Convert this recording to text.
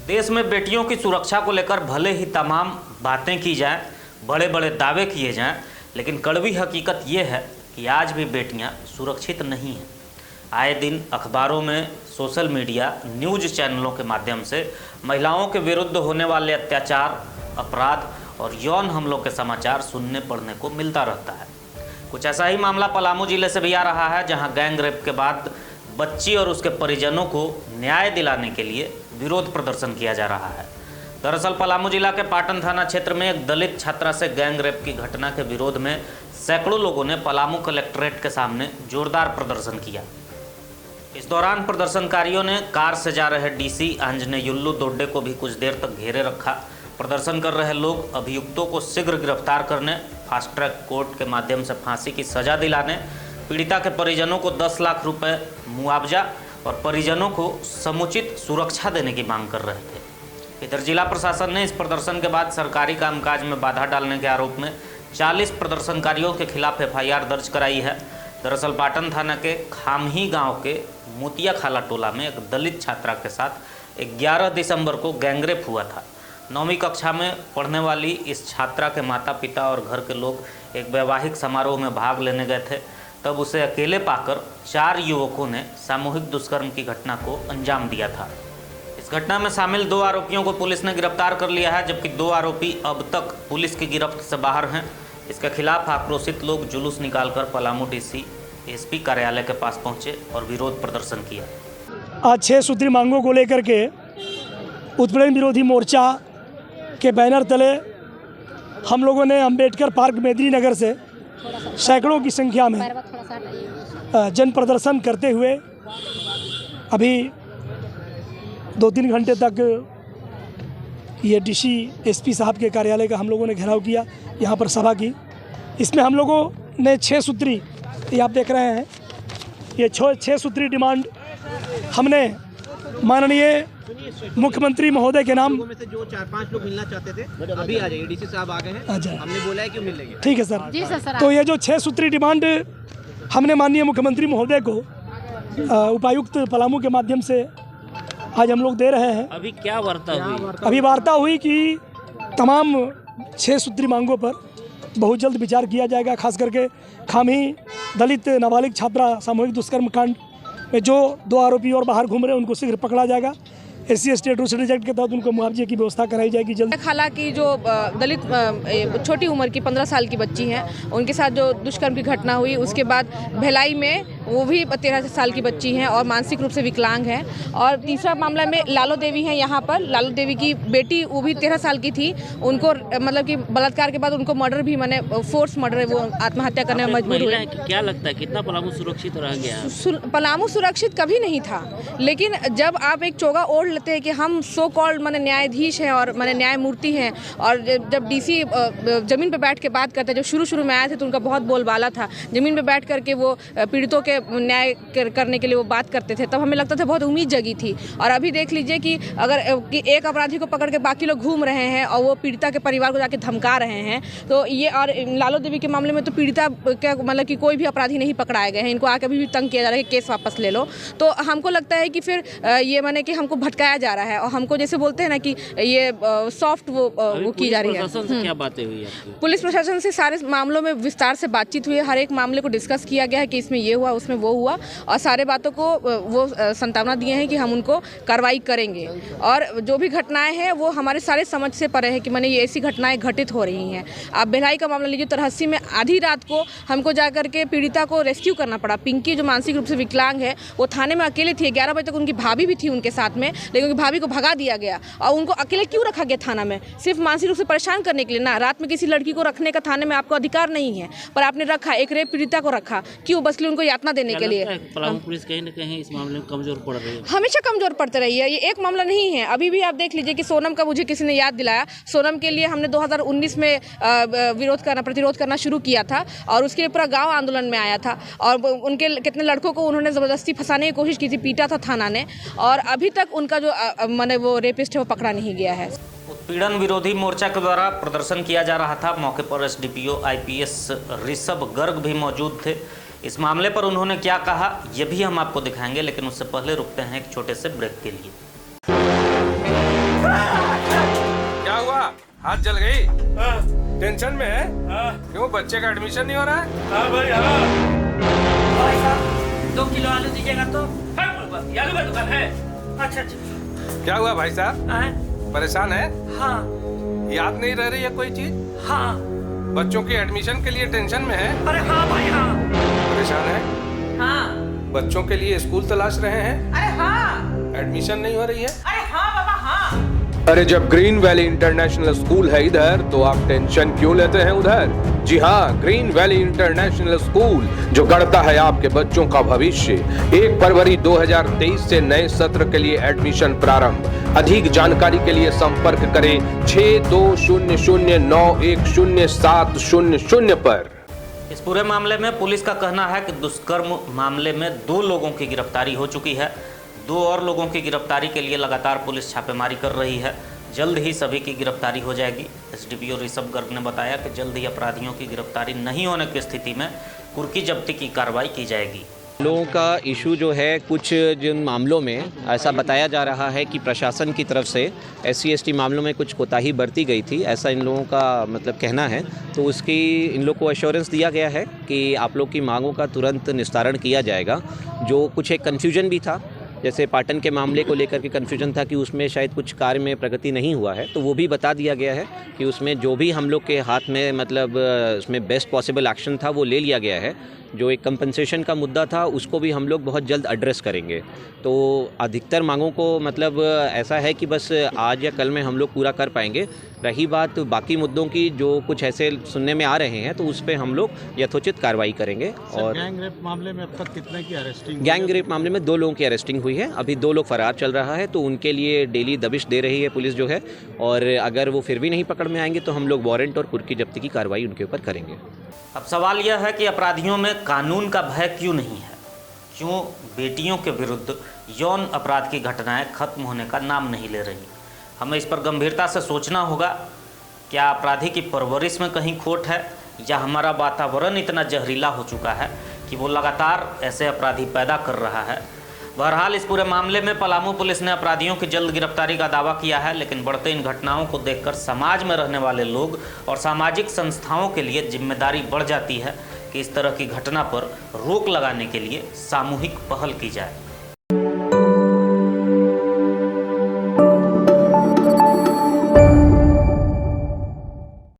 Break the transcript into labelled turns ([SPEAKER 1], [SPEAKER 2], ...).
[SPEAKER 1] देश में बेटियों की सुरक्षा को लेकर भले ही तमाम बातें की जाएं, बड़े बड़े दावे किए जाएं, लेकिन कड़वी हकीकत ये है कि आज भी बेटियां सुरक्षित नहीं हैं। आए दिन अखबारों में, सोशल मीडिया, न्यूज़ चैनलों के माध्यम से महिलाओं के विरुद्ध होने वाले अत्याचार, अपराध और यौन हमलों के समाचार सुनने पढ़ने को मिलता रहता है। कुछ ऐसा ही मामला पलामू जिले से भी आ रहा है, जहां गैंग रेप के बाद बच्ची और उसके परिजनों को न्याय दिलाने के लिए विरोध प्रदर्शन किया जा रहा है। दरअसल पलामू जिला के पाटन थाना क्षेत्र में एक दलित छात्रा से गैंग रेप की घटना के विरोध में सैकड़ों लोगों ने पलामू कलेक्ट्रेट के सामने जोरदार प्रदर्शन किया। इस दौरान प्रदर्शनकारियों ने कार से जा रहे डीसी आंजनेयुल्लू दोड्डे को भी कुछ देर तक घेरे रखा। प्रदर्शन कर रहे लोग अभियुक्तों को शीघ्र गिरफ्तार करने, फास्ट ट्रैक कोर्ट के माध्यम से फांसी की सजा दिलाने, पीड़िता के परिजनों को 10 लाख रुपए मुआवजा और परिजनों को समुचित सुरक्षा देने की मांग कर रहे थे। इधर जिला प्रशासन ने इस प्रदर्शन के बाद सरकारी कामकाज में बाधा डालने के आरोप में 40 प्रदर्शनकारियों के खिलाफ FIR दर्ज कराई है। दरअसल पाटन थाना के खामही गांव के मोतिया खाला टोला में एक दलित छात्रा के साथ 11 दिसंबर को गैंगरेप हुआ था। 9वीं कक्षा में पढ़ने वाली इस छात्रा के माता पिता और घर के लोग एक वैवाहिक समारोह में भाग लेने गए थे। तब उसे अकेले पाकर 4 युवकों ने सामूहिक दुष्कर्म की घटना को अंजाम दिया था। इस घटना में शामिल 2 आरोपियों को पुलिस ने गिरफ्तार कर लिया है, जबकि 2 आरोपी अब तक पुलिस की गिरफ्त से बाहर हैं। इसके खिलाफ आक्रोशित लोग जुलूस निकालकर पलामू DC SP कार्यालय के पास पहुंचे और विरोध प्रदर्शन किया।
[SPEAKER 2] आज 6 सूत्री मांगों को लेकर के उत्पीड़न विरोधी मोर्चा के बैनर तले हम लोगों ने अंबेडकर पार्क मेदिनीनगर से सैकड़ों की संख्या में जन प्रदर्शन करते हुए अभी 2-3 घंटे तक ये DC SP साहब के कार्यालय का हम लोगों ने घेराव किया, यहाँ पर सभा की। इसमें हम लोगों ने 6 सूत्री, ये आप देख रहे हैं, ये 6 सूत्री डिमांड हमने माननीय मुख्यमंत्री महोदय के नाम
[SPEAKER 3] में से जो 4-5 लोग मिलना चाहते थे अभी आ जाइए, DC साहब आ गए हैं, हमने बोला है कि मिल लेंगे।
[SPEAKER 2] ठीक है सर। जी सर। तो ये जो 6 सूत्री डिमांड हमने माननीय मुख्यमंत्री महोदय को उपायुक्त पलामू के माध्यम से आज हम लोग दे रहे हैं।
[SPEAKER 1] अभी क्या वार्ता हुई?
[SPEAKER 2] अभी वार्ता हुई कि तमाम 6 सूत्री मांगों पर बहुत जल्द विचार किया जाएगा। खास करके खामी दलित नाबालिग छात्रा सामूहिक दुष्कर्म कांड में जो 2 आरोपी और बाहर घूम रहे हैं उनको शीघ्र पकड़ा जाएगा। SC स्टेट रूल्स एक्ट के तहत उनको मुआवजे की व्यवस्था कराई जाएगी जल्द।
[SPEAKER 4] खाला की जो दलित छोटी उम्र की 15 साल की बच्ची हैं, उनके साथ जो दुष्कर्म की घटना हुई, उसके बाद भिलाई में वो भी 13 साल की बच्ची हैं और मानसिक रूप से विकलांग हैं। और तीसरा मामला में लालो देवी हैं, यहाँ पर लालो देवी की बेटी, वो भी 13 साल की थी, उनको मतलब कि बलात्कार के बाद उनको मर्डर भी, माने फोर्स मर्डर, वो आत्महत्या करने में मजबूर हुई।
[SPEAKER 1] क्या लगता है कितना पलामू सुरक्षित रह गया?
[SPEAKER 4] पलामू सुरक्षित कभी नहीं था, लेकिन जब आप एक चोगा ओढ़ लेते हैं कि हम सो कॉल्ड माने न्यायाधीश हैं और माने न्यायमूर्ति हैं, और जब DC ज़मीन पे बैठ के बात करते हैं, जब शुरू में आए थे तो उनका बहुत बोलबाला था, ज़मीन पे बैठ करके वो पीड़ितों के न्याय करने के लिए वो बात करते थे, तब हमें लगता था बहुत उम्मीद जगी थी। और अभी देख लीजिए कि अगर कि एक अपराधी को पकड़ के बाकी लोग घूम रहे हैं और वो पीड़िता के परिवार को जाके धमका रहे हैं, तो ये, और लालो देवी के मामले में तो पीड़िता का मतलब कि कोई भी अपराधी नहीं पकड़ाए गए हैं, इनको आके अभी भी तंग किया जा रहा है कि केस वापस ले लो। तो हमको लगता है कि फिर ये माने कि हमको भटकाया जा रहा है और हमको जैसे बोलते हैं ना कि ये सॉफ्ट वो की जा रही है।
[SPEAKER 1] प्रशासन से क्या बातें हुई आपकी?
[SPEAKER 4] पुलिस प्रशासन से सारे मामलों में विस्तार से बातचीत हुई है, हर एक मामले को डिस्कस किया गया है कि इसमें ये हुआ, उसमें वो हुआ, और सारे बातों को वो संतावना दिए हैं कि हम उनको कार्रवाई करेंगे। और जो भी घटनाएं हैं वो हमारे सारे समझ से परे है कि माने ये ऐसी घटनाएं घटित हो रही हैं। आप भिलाई का मामला लीजिए, तरहसी में आधी रात को हमको जाकर के पीड़िता को रेस्क्यू करना पड़ा। पिंकी जो मानसिक रूप से विकलांग है, वो थाने में अकेले थी, 11 बजे तक उनकी भाभी भी थी उनके साथ में, लेकिन उनकी भाभी को भगा दिया गया। और उनको अकेले क्यों रखा गया थाना में? सिर्फ मानसिक रूप से परेशान करने के लिए ना। रात में किसी लड़की को रखने का थाने में आपको अधिकार नहीं है, पर आपने रखा, एक रेप पीड़िता को रखा, क्यों? बस उनको यातना देने के लिए।
[SPEAKER 1] पलामू पुलिस कहीं न कहीं इस मामले में कमजोर पड़ रही है,
[SPEAKER 4] हमेशा कमजोर पड़ते रही है। ये एक मामला नहीं है, अभी भी आप देख लीजिए कि सोनम का मुझे किसी ने याद दिलाया। सोनम के लिए हमने 2019 में प्रतिरोध करना शुरू किया था और उसके लिए पूरा गाँव आंदोलन में आया था और उनके कितने लड़कों को उन्होंने ज़बरदस्ती फंसाने की कोशिश की थी, पीटा था थाना ने, और अभी तक उनका जो माने वो रेपिस्ट है वो पकड़ा नहीं गया है।
[SPEAKER 1] उत्पीड़न विरोधी मोर्चा के द्वारा प्रदर्शन किया जा रहा था। मौके पर SDPO IPS ऋषभ गर्ग भी मौजूद थे। इस मामले पर उन्होंने क्या कहा ये भी हम आपको दिखाएंगे, लेकिन उससे पहले रुकते हैं एक छोटे से ब्रेक के लिए।
[SPEAKER 5] हाथ जल गई? टेंशन में है? क्यों, बच्चे का एडमिशन नहीं हो रहा है?
[SPEAKER 6] हाँ भाई हाँ। भाई साहब 2 किलो आलू दीजिएगा तो? ये आलू का दुकान है? अच्छा अच्छा।
[SPEAKER 5] क्या हुआ भाई साहब, परेशान है?
[SPEAKER 6] हाँ।
[SPEAKER 5] याद नहीं रह रही है कोई चीज?
[SPEAKER 6] हाँ।
[SPEAKER 5] बच्चों के एडमिशन के लिए टेंशन में है?
[SPEAKER 6] अरे हाँ भाई हाँ।
[SPEAKER 5] परेशान है?
[SPEAKER 6] हाँ।
[SPEAKER 5] बच्चों के लिए स्कूल तलाश रहे हैं?
[SPEAKER 6] अरे हाँ।
[SPEAKER 5] एडमिशन नहीं हो रही है?
[SPEAKER 6] अरे हाँ बाबा हाँ।
[SPEAKER 5] अरे जब ग्रीन वैली इंटरनेशनल स्कूल है इधर, तो आप टेंशन क्यों लेते हैं उधर? जी हाँ, ग्रीन वैली इंटरनेशनल स्कूल जो गढ़ता है आपके बच्चों का भविष्य। 1 फरवरी 2023 से नए सत्र के लिए एडमिशन प्रारंभ। अधिक जानकारी के लिए संपर्क करें 6200910700 पर।
[SPEAKER 1] इस पूरे मामले में पुलिस का कहना है कि दुष्कर्म मामले में 2 लोगों की गिरफ्तारी हो चुकी है। 2 और लोगों की गिरफ्तारी के लिए लगातार पुलिस छापेमारी कर रही है। जल्द ही सभी की गिरफ्तारी हो जाएगी। एसडीपीओ ऋषभ गर्ग ने बताया कि जल्द ही अपराधियों की गिरफ्तारी नहीं होने की स्थिति में कुर्की जब्ती की कार्रवाई की जाएगी।
[SPEAKER 3] लोगों का इशू जो है, कुछ जिन मामलों में ऐसा बताया जा रहा है कि प्रशासन की तरफ से SC/ST मामलों में कुछ कोताही बरती गई थी, ऐसा इन लोगों का मतलब कहना है। तो उसकी इन लोग को एश्योरेंस दिया गया है कि आप लोग की मांगों का तुरंत निस्तारण किया जाएगा। जो कुछ एक कन्फ्यूजन भी था, जैसे पाटन के मामले को लेकर के कन्फ्यूजन था कि उसमें शायद कुछ कार्य में प्रगति नहीं हुआ है, तो वो भी बता दिया गया है कि उसमें जो भी हम लोग के हाथ में मतलब उसमें बेस्ट पॉसिबल एक्शन था वो ले लिया गया है। जो एक कंपनसेशन का मुद्दा था उसको भी हम लोग बहुत जल्द एड्रेस करेंगे। तो अधिकतर मांगों को मतलब ऐसा है कि बस आज या कल में हम लोग पूरा कर पाएंगे। रही बात बाकी मुद्दों की, जो कुछ ऐसे सुनने में आ रहे हैं, तो उस पर हम लोग यथोचित कार्रवाई करेंगे। और
[SPEAKER 7] गैंग रेप मामले में अब तक कितने की अरेस्टिंग?
[SPEAKER 3] गैंग रेप मामले में 2 लोगों की अरेस्टिंग हुई है। अभी 2 लोग फरार चल रहा है, तो उनके लिए डेली दबिश दे रही है पुलिस जो है। और अगर वो फिर भी नहीं पकड़ में आएंगे तो हम लोग वारंट और कुर्की जब्ती की कार्रवाई उनके ऊपर करेंगे।
[SPEAKER 1] अब सवाल यह है कि अपराधियों में कानून का भय क्यों नहीं है? क्यों बेटियों के विरुद्ध यौन अपराध की घटनाएं खत्म होने का नाम नहीं ले रही? हमें इस पर गंभीरता से सोचना होगा। क्या अपराधी की परवरिश में कहीं खोट है, या हमारा वातावरण इतना जहरीला हो चुका है कि वो लगातार ऐसे अपराधी पैदा कर रहा है? बहरहाल इस पूरे मामले में पलामू पुलिस ने अपराधियों की जल्द गिरफ्तारी का दावा किया है, लेकिन बढ़ते इन घटनाओं को देखकर समाज में रहने वाले लोग और सामाजिक संस्थाओं के लिए जिम्मेदारी बढ़ जाती है कि इस तरह की घटना पर रोक लगाने के लिए सामूहिक पहल की जाए।